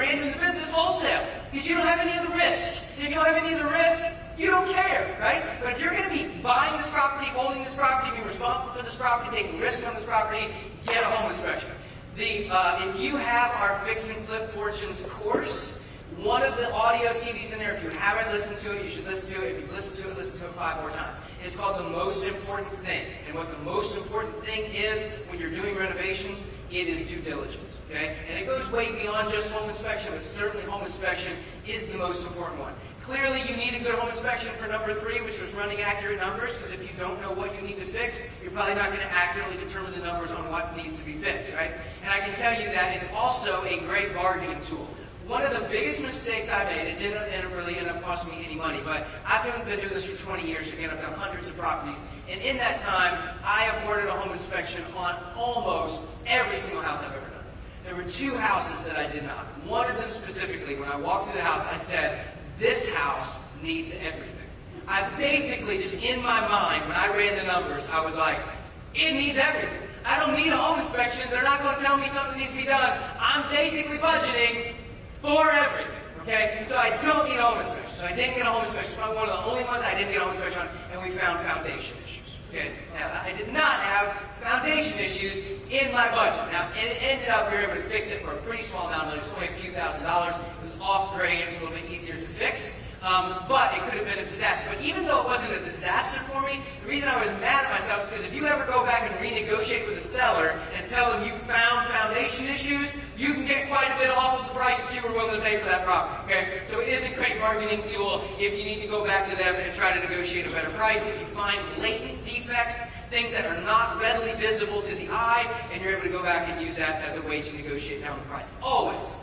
get into the business wholesale because you don't have any of the risk. And if you don't have any of the risk, you don't care, right? But if you're going to be buying this property, holding this property, being responsible for this property, taking risk on this property, get a home inspection. If you have our Fix and Flip Fortunes course, one of the audio CDs in there, if you haven't listened to it, you should listen to it. If you've listened to it, listen to it 5 more times. It's called The Most Important Thing. And what the most important thing is when you're doing renovations, it is due diligence. Okay? And it goes way beyond just home inspection, but certainly home inspection is the most important one. Clearly, you need a good home inspection for number 3, which was running accurate numbers, because if you don't know what you need to fix, you're probably not going to accurately determine the numbers on what needs to be fixed, right? And I can tell you that it's also a great bargaining tool. One of the biggest mistakes I made, it didn't really end up costing me any money, but I've been doing this for 20 years. Again, I've done hundreds of properties, and in that time, I have ordered a home inspection on almost every single house I've ever done. There were 2 houses that I did not. One of them specifically, when I walked through the house, I said, this house needs everything. I basically, just in my mind, when I ran the numbers, I was like, it needs everything. I don't need a home inspection. They're not going to tell me something needs to be done. I'm basically budgeting for everything. Okay? So I don't need a home inspection. So I didn't get a home inspection. Probably one of the only ones I didn't get a home inspection on, and we found foundation issues. Okay? Now, I did not have foundation issues in my budget. Now, it ended up we were able to fix it for a pretty small amount of money. It was only a few $1,000s. It was off grade. It's a little bit easier to fix. But it could have been a disaster. But even though it wasn't a disaster for me, the reason I was mad at myself is because if you ever go back and renegotiate with the seller and tell them you found foundation issues, you can get quite a bit off of the price that you were willing to pay for that property. Okay? So it is a great bargaining tool if you need to go back to them and try to negotiate a better price. If you find latent defects, things that are not readily visible to the eye, and you're able to go back and use that as a way to negotiate down the price. Always.